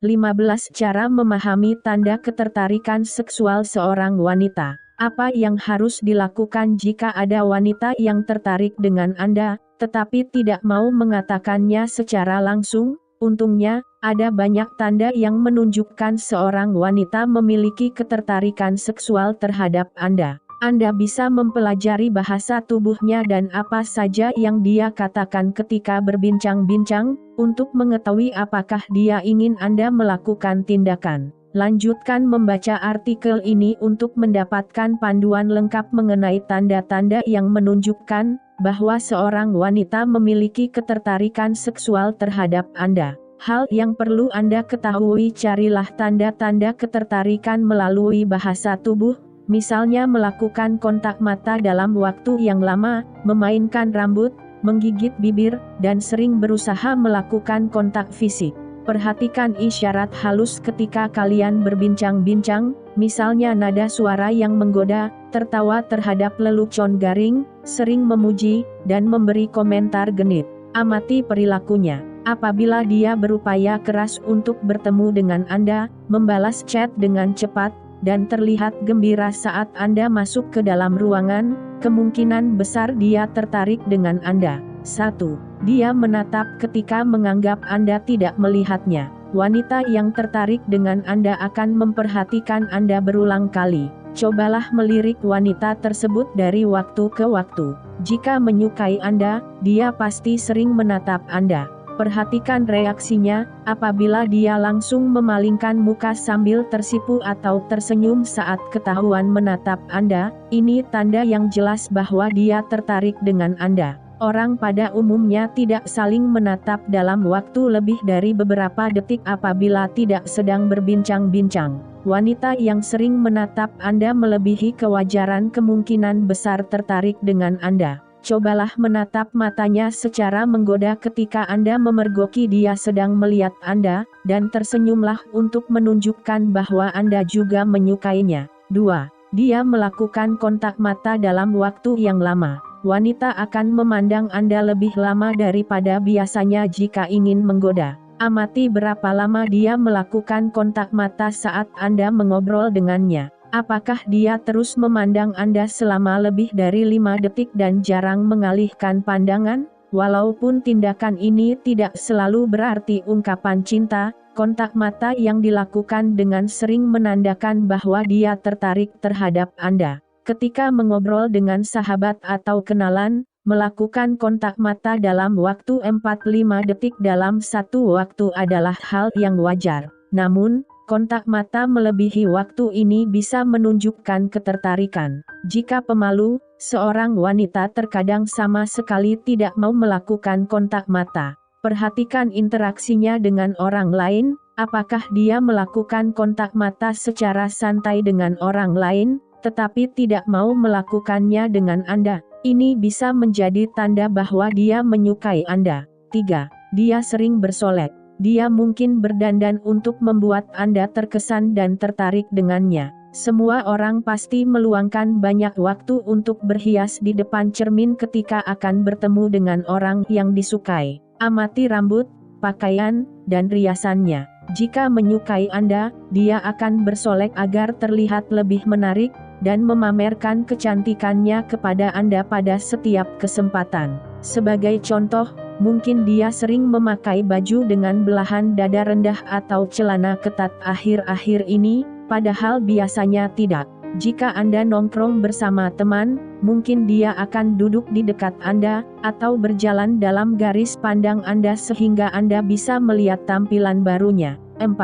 15 Cara memahami tanda ketertarikan seksual seorang wanita. Apa yang harus dilakukan jika ada wanita yang tertarik dengan Anda, tetapi tidak mau mengatakannya secara langsung? Untungnya, ada banyak tanda yang menunjukkan seorang wanita memiliki ketertarikan seksual terhadap Anda. Anda bisa mempelajari bahasa tubuhnya dan apa saja yang dia katakan ketika berbincang-bincang, untuk mengetahui apakah dia ingin Anda melakukan tindakan. Lanjutkan membaca artikel ini untuk mendapatkan panduan lengkap mengenai tanda-tanda yang menunjukkan bahwa seorang wanita memiliki ketertarikan seksual terhadap Anda. Hal yang perlu Anda ketahui: carilah tanda-tanda ketertarikan melalui bahasa tubuh, misalnya melakukan kontak mata dalam waktu yang lama, memainkan rambut, menggigit bibir, dan sering berusaha melakukan kontak fisik. Perhatikan isyarat halus ketika kalian berbincang-bincang, misalnya nada suara yang menggoda, tertawa terhadap lelucon garing, sering memuji, dan memberi komentar genit. Amati perilakunya. Apabila dia berupaya keras untuk bertemu dengan Anda, membalas chat dengan cepat, dan terlihat gembira saat Anda masuk ke dalam ruangan, kemungkinan besar dia tertarik dengan Anda. 1. Dia menatap ketika menganggap Anda tidak melihatnya. Wanita yang tertarik dengan Anda akan memperhatikan Anda berulang kali. Cobalah melirik wanita tersebut dari waktu ke waktu. Jika menyukai Anda, dia pasti sering menatap Anda. Perhatikan reaksinya, apabila dia langsung memalingkan muka sambil tersipu atau tersenyum saat ketahuan menatap Anda, ini tanda yang jelas bahwa dia tertarik dengan Anda. Orang pada umumnya tidak saling menatap dalam waktu lebih dari beberapa detik apabila tidak sedang berbincang-bincang. Wanita yang sering menatap Anda melebihi kewajaran kemungkinan besar tertarik dengan Anda. Cobalah menatap matanya secara menggoda ketika Anda memergoki dia sedang melihat Anda, dan tersenyumlah untuk menunjukkan bahwa Anda juga menyukainya. 2. Dia melakukan kontak mata dalam waktu yang lama. Wanita akan memandang Anda lebih lama daripada biasanya jika ingin menggoda. Amati berapa lama dia melakukan kontak mata saat Anda mengobrol dengannya. Apakah dia terus memandang Anda selama lebih dari 5 detik dan jarang mengalihkan pandangan? Walaupun tindakan ini tidak selalu berarti ungkapan cinta, kontak mata yang dilakukan dengan sering menandakan bahwa dia tertarik terhadap Anda. Ketika mengobrol dengan sahabat atau kenalan, melakukan kontak mata dalam waktu 4-5 detik dalam satu waktu adalah hal yang wajar. Namun, kontak mata melebihi waktu ini bisa menunjukkan ketertarikan. Jika pemalu, seorang wanita terkadang sama sekali tidak mau melakukan kontak mata. Perhatikan interaksinya dengan orang lain, apakah dia melakukan kontak mata secara santai dengan orang lain, tetapi tidak mau melakukannya dengan Anda. Ini bisa menjadi tanda bahwa dia menyukai Anda. 3. Dia sering bersolek. Dia mungkin berdandan untuk membuat Anda terkesan dan tertarik dengannya. Semua orang pasti meluangkan banyak waktu untuk berhias di depan cermin ketika akan bertemu dengan orang yang disukai. Amati rambut, pakaian, dan riasannya. Jika menyukai Anda, dia akan bersolek agar terlihat lebih menarik, dan memamerkan kecantikannya kepada Anda pada setiap kesempatan. Sebagai contoh, mungkin dia sering memakai baju dengan belahan dada rendah atau celana ketat akhir-akhir ini, padahal biasanya tidak. Jika Anda nongkrong bersama teman, mungkin dia akan duduk di dekat Anda, atau berjalan dalam garis pandang Anda sehingga Anda bisa melihat tampilan barunya. 4.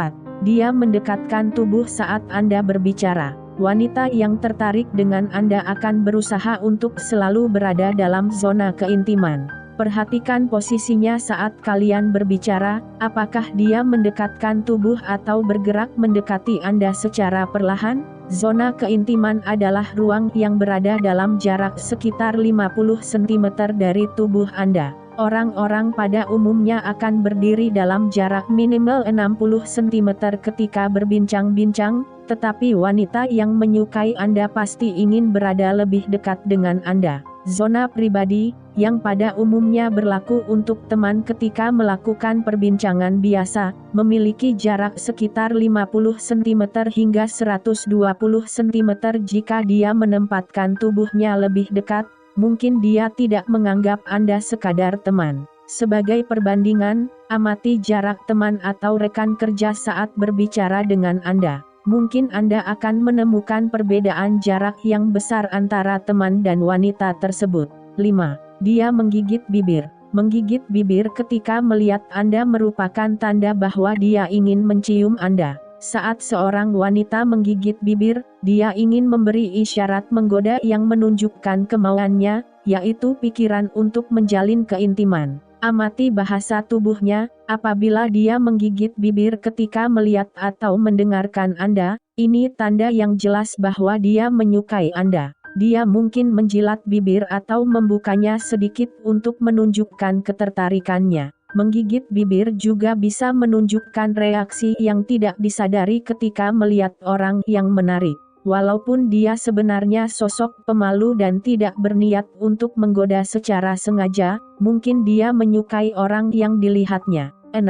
Dia mendekatkan tubuh saat Anda berbicara. Wanita yang tertarik dengan Anda akan berusaha untuk selalu berada dalam zona keintiman. Perhatikan posisinya saat kalian berbicara, apakah dia mendekatkan tubuh atau bergerak mendekati Anda secara perlahan? Zona keintiman adalah ruang yang berada dalam jarak sekitar 50 cm dari tubuh Anda. Orang-orang pada umumnya akan berdiri dalam jarak minimal 60 cm ketika berbincang-bincang, tetapi wanita yang menyukai Anda pasti ingin berada lebih dekat dengan Anda. Zona pribadi, yang pada umumnya berlaku untuk teman ketika melakukan perbincangan biasa, memiliki jarak sekitar 50 cm hingga 120 cm. Jika dia menempatkan tubuhnya lebih dekat, mungkin dia tidak menganggap Anda sekadar teman. Sebagai perbandingan, amati jarak teman atau rekan kerja saat berbicara dengan Anda. Mungkin Anda akan menemukan perbedaan jarak yang besar antara teman dan wanita tersebut. 5. Dia menggigit bibir. Menggigit bibir ketika melihat Anda merupakan tanda bahwa dia ingin mencium Anda. Saat seorang wanita menggigit bibir, dia ingin memberi isyarat menggoda yang menunjukkan kemauannya, yaitu pikiran untuk menjalin keintiman. Amati bahasa tubuhnya, apabila dia menggigit bibir ketika melihat atau mendengarkan Anda, ini tanda yang jelas bahwa dia menyukai Anda. Dia mungkin menjilat bibir atau membukanya sedikit untuk menunjukkan ketertarikannya. Menggigit bibir juga bisa menunjukkan reaksi yang tidak disadari ketika melihat orang yang menarik. Walaupun dia sebenarnya sosok pemalu dan tidak berniat untuk menggoda secara sengaja, mungkin dia menyukai orang yang dilihatnya. 6.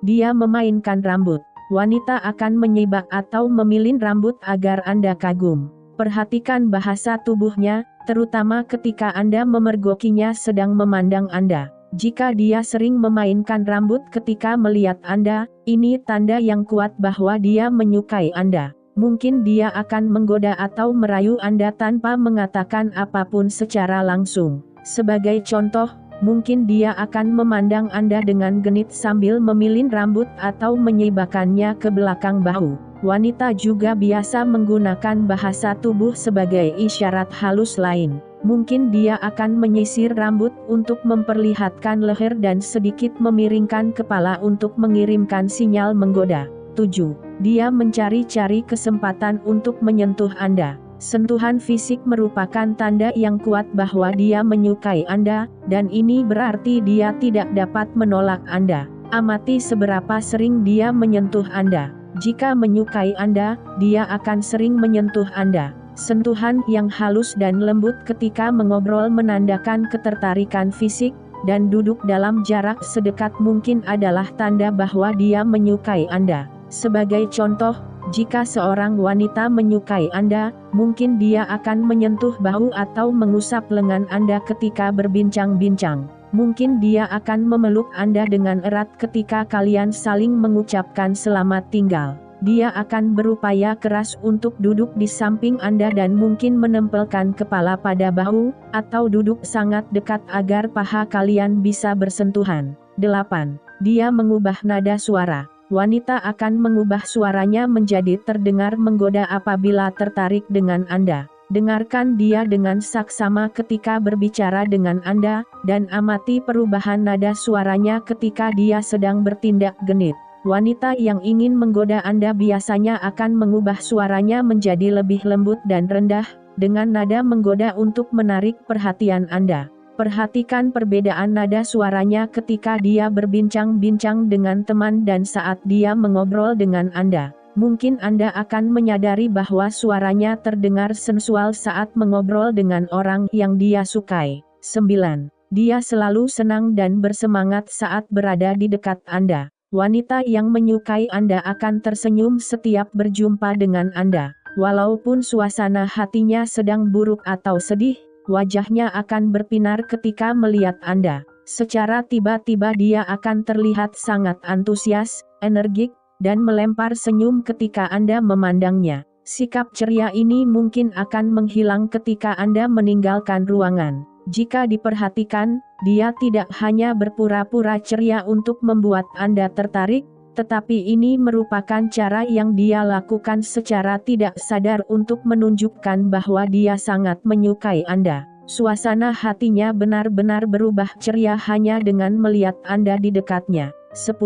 Dia memainkan rambut. Wanita akan menyibak atau memilin rambut agar Anda kagum. Perhatikan bahasa tubuhnya, terutama ketika Anda memergokinya sedang memandang Anda. Jika dia sering memainkan rambut ketika melihat Anda, ini tanda yang kuat bahwa dia menyukai Anda. Mungkin dia akan menggoda atau merayu Anda tanpa mengatakan apapun secara langsung. Sebagai contoh, mungkin dia akan memandang Anda dengan genit sambil memilin rambut atau menyibakannya ke belakang bahu. Wanita juga biasa menggunakan bahasa tubuh sebagai isyarat halus lain. Mungkin dia akan menyisir rambut untuk memperlihatkan leher dan sedikit memiringkan kepala untuk mengirimkan sinyal menggoda. 7. Dia mencari-cari kesempatan untuk menyentuh Anda. Sentuhan fisik merupakan tanda yang kuat bahwa dia menyukai Anda, dan ini berarti dia tidak dapat menolak Anda. Amati seberapa sering dia menyentuh Anda. Jika menyukai Anda, dia akan sering menyentuh Anda. Sentuhan yang halus dan lembut ketika mengobrol menandakan ketertarikan fisik, dan duduk dalam jarak sedekat mungkin adalah tanda bahwa dia menyukai Anda. Sebagai contoh, jika seorang wanita menyukai Anda, mungkin dia akan menyentuh bahu atau mengusap lengan Anda ketika berbincang-bincang. Mungkin dia akan memeluk Anda dengan erat ketika kalian saling mengucapkan selamat tinggal. Dia akan berupaya keras untuk duduk di samping Anda dan mungkin menempelkan kepala pada bahu, atau duduk sangat dekat agar paha kalian bisa bersentuhan. 8. Dia mengubah nada suara. Wanita akan mengubah suaranya menjadi terdengar menggoda apabila tertarik dengan Anda. Dengarkan dia dengan saksama ketika berbicara dengan Anda, dan amati perubahan nada suaranya ketika dia sedang bertindak genit. Wanita yang ingin menggoda Anda biasanya akan mengubah suaranya menjadi lebih lembut dan rendah, dengan nada menggoda untuk menarik perhatian Anda. Perhatikan perbedaan nada suaranya ketika dia berbincang-bincang dengan teman dan saat dia mengobrol dengan Anda. Mungkin Anda akan menyadari bahwa suaranya terdengar sensual saat mengobrol dengan orang yang dia sukai. 9. Dia selalu senang dan bersemangat saat berada di dekat Anda. Wanita yang menyukai Anda akan tersenyum setiap berjumpa dengan Anda. Walaupun suasana hatinya sedang buruk atau sedih, wajahnya akan berpinar ketika melihat Anda. Secara tiba-tiba dia akan terlihat sangat antusias, energik, dan melempar senyum ketika Anda memandangnya. Sikap ceria ini mungkin akan menghilang ketika Anda meninggalkan ruangan. Jika diperhatikan, dia tidak hanya berpura-pura ceria untuk membuat Anda tertarik, tetapi ini merupakan cara yang dia lakukan secara tidak sadar untuk menunjukkan bahwa dia sangat menyukai Anda. Suasana hatinya benar-benar berubah ceria hanya dengan melihat Anda di dekatnya. 10.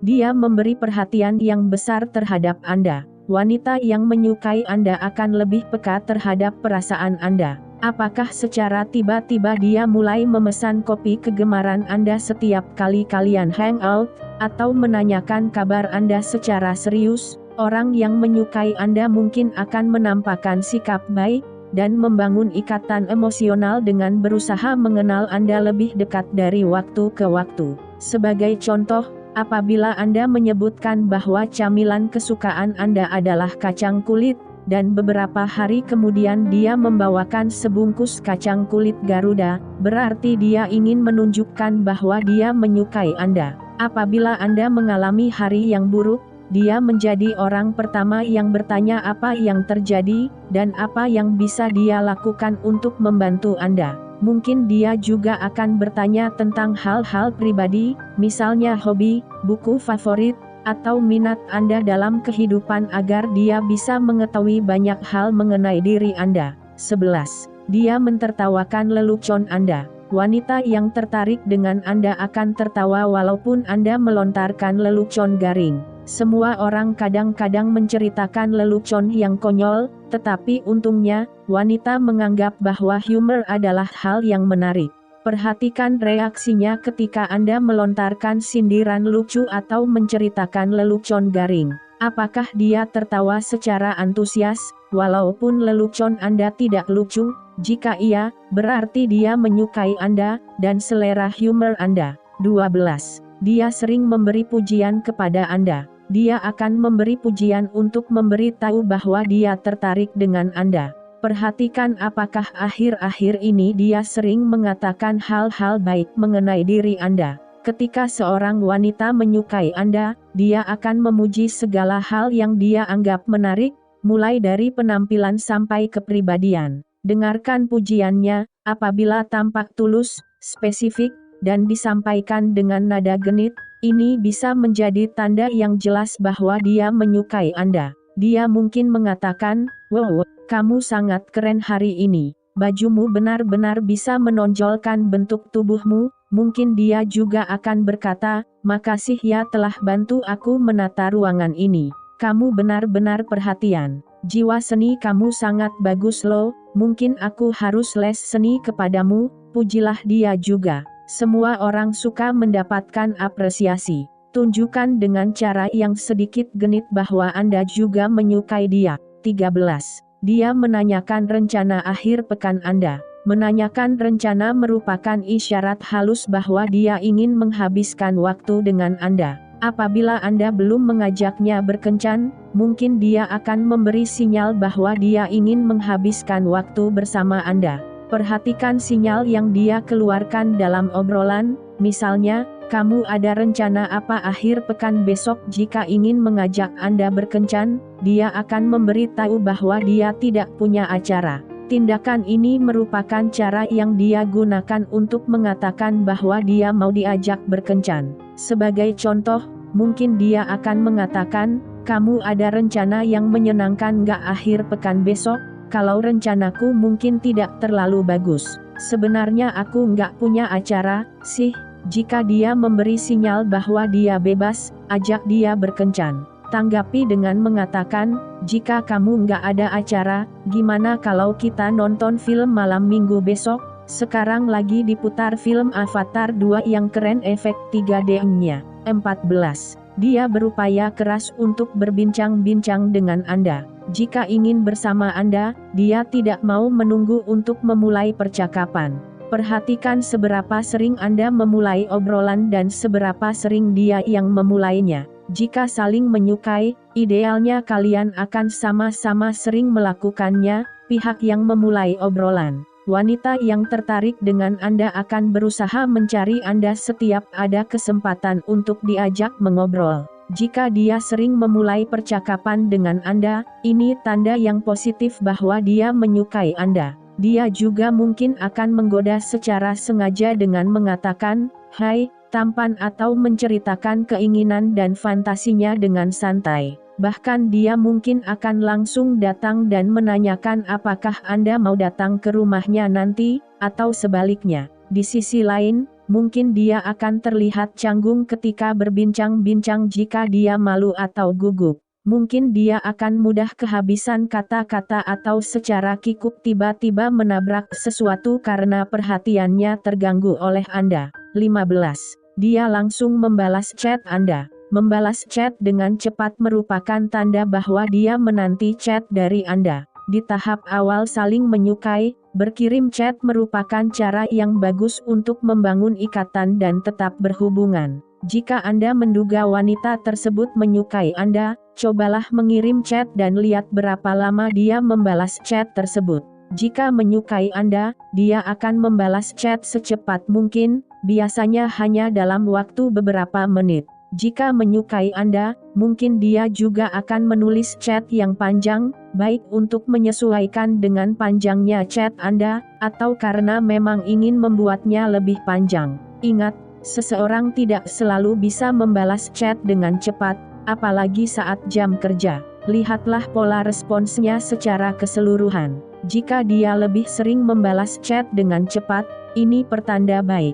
Dia memberi perhatian yang besar terhadap Anda. Wanita yang menyukai Anda akan lebih peka terhadap perasaan Anda. Apakah secara tiba-tiba dia mulai memesan kopi kegemaran Anda setiap kali kalian hangout, atau menanyakan kabar Anda secara serius? Orang yang menyukai Anda mungkin akan menampakkan sikap baik, dan membangun ikatan emosional dengan berusaha mengenal Anda lebih dekat dari waktu ke waktu. Sebagai contoh, apabila Anda menyebutkan bahwa camilan kesukaan Anda adalah kacang kulit, dan beberapa hari kemudian dia membawakan sebungkus kacang kulit Garuda, berarti dia ingin menunjukkan bahwa dia menyukai Anda. Apabila Anda mengalami hari yang buruk, dia menjadi orang pertama yang bertanya apa yang terjadi, dan apa yang bisa dia lakukan untuk membantu Anda. Mungkin dia juga akan bertanya tentang hal-hal pribadi, misalnya hobi, buku favorit, atau minat Anda dalam kehidupan agar dia bisa mengetahui banyak hal mengenai diri Anda. 11. Dia mentertawakan lelucon Anda. Wanita yang tertarik dengan Anda akan tertawa walaupun Anda melontarkan lelucon garing. Semua orang kadang-kadang menceritakan lelucon yang konyol, tetapi untungnya, wanita menganggap bahwa humor adalah hal yang menarik. Perhatikan reaksinya ketika Anda melontarkan sindiran lucu atau menceritakan lelucon garing. Apakah dia tertawa secara antusias, walaupun lelucon Anda tidak lucu? Jika iya, berarti dia menyukai Anda, dan selera humor Anda. 12. Dia sering memberi pujian kepada Anda. Dia akan memberi pujian untuk memberi tahu bahwa dia tertarik dengan Anda. Perhatikan apakah akhir-akhir ini dia sering mengatakan hal-hal baik mengenai diri Anda. Ketika seorang wanita menyukai Anda, dia akan memuji segala hal yang dia anggap menarik, mulai dari penampilan sampai kepribadian. Dengarkan pujiannya, apabila tampak tulus, spesifik, dan disampaikan dengan nada genit, ini bisa menjadi tanda yang jelas bahwa dia menyukai Anda. Dia mungkin mengatakan, "Wow, kamu sangat keren hari ini. Bajumu benar-benar bisa menonjolkan bentuk tubuhmu." Mungkin dia juga akan berkata, "Makasih ya telah bantu aku menata ruangan ini. Kamu benar-benar perhatian. Jiwa seni kamu sangat bagus loh, mungkin aku harus les seni kepadamu." Pujilah dia juga. Semua orang suka mendapatkan apresiasi. Tunjukkan dengan cara yang sedikit genit bahwa Anda juga menyukai dia. 13. Dia menanyakan rencana akhir pekan Anda. Menanyakan rencana merupakan isyarat halus bahwa dia ingin menghabiskan waktu dengan Anda. Apabila Anda belum mengajaknya berkencan, mungkin dia akan memberi sinyal bahwa dia ingin menghabiskan waktu bersama Anda. Perhatikan sinyal yang dia keluarkan dalam obrolan, misalnya, "Kamu ada rencana apa akhir pekan besok?" Jika ingin mengajak Anda berkencan, dia akan memberi tahu bahwa dia tidak punya acara. Tindakan ini merupakan cara yang dia gunakan untuk mengatakan bahwa dia mau diajak berkencan. Sebagai contoh, mungkin dia akan mengatakan, "Kamu ada rencana yang menyenangkan gak akhir pekan besok?" "Kalau rencanaku mungkin tidak terlalu bagus. Sebenarnya aku nggak punya acara, sih." Jika dia memberi sinyal bahwa dia bebas, ajak dia berkencan. Tanggapi dengan mengatakan, "Jika kamu nggak ada acara, gimana kalau kita nonton film malam minggu besok? Sekarang lagi diputar film Avatar 2 yang keren efek 3D-nya." 14. Dia berupaya keras untuk berbincang-bincang dengan Anda. Jika ingin bersama Anda, dia tidak mau menunggu untuk memulai percakapan. Perhatikan seberapa sering Anda memulai obrolan dan seberapa sering dia yang memulainya. Jika saling menyukai, idealnya kalian akan sama-sama sering melakukannya. Pihak yang memulai obrolan. Wanita yang tertarik dengan Anda akan berusaha mencari Anda setiap ada kesempatan untuk diajak mengobrol. Jika dia sering memulai percakapan dengan Anda, ini tanda yang positif bahwa dia menyukai Anda. Dia juga mungkin akan menggoda secara sengaja dengan mengatakan, "Hai, tampan," atau menceritakan keinginan dan fantasinya dengan santai. Bahkan dia mungkin akan langsung datang dan menanyakan apakah Anda mau datang ke rumahnya nanti, atau sebaliknya. Di sisi lain, mungkin dia akan terlihat canggung ketika berbincang-bincang jika dia malu atau gugup. Mungkin dia akan mudah kehabisan kata-kata atau secara kikuk tiba-tiba menabrak sesuatu karena perhatiannya terganggu oleh Anda. 15. Dia langsung membalas chat Anda. Membalas chat dengan cepat merupakan tanda bahwa dia menanti chat dari Anda. Di tahap awal saling menyukai, berkirim chat merupakan cara yang bagus untuk membangun ikatan dan tetap berhubungan. Jika Anda menduga wanita tersebut menyukai Anda, cobalah mengirim chat dan lihat berapa lama dia membalas chat tersebut. Jika menyukai Anda, dia akan membalas chat secepat mungkin, biasanya hanya dalam waktu beberapa menit. Jika menyukai Anda, mungkin dia juga akan menulis chat yang panjang, baik untuk menyesuaikan dengan panjangnya chat Anda, atau karena memang ingin membuatnya lebih panjang. Ingat, seseorang tidak selalu bisa membalas chat dengan cepat, apalagi saat jam kerja. Lihatlah pola responsnya secara keseluruhan. Jika dia lebih sering membalas chat dengan cepat, ini pertanda baik.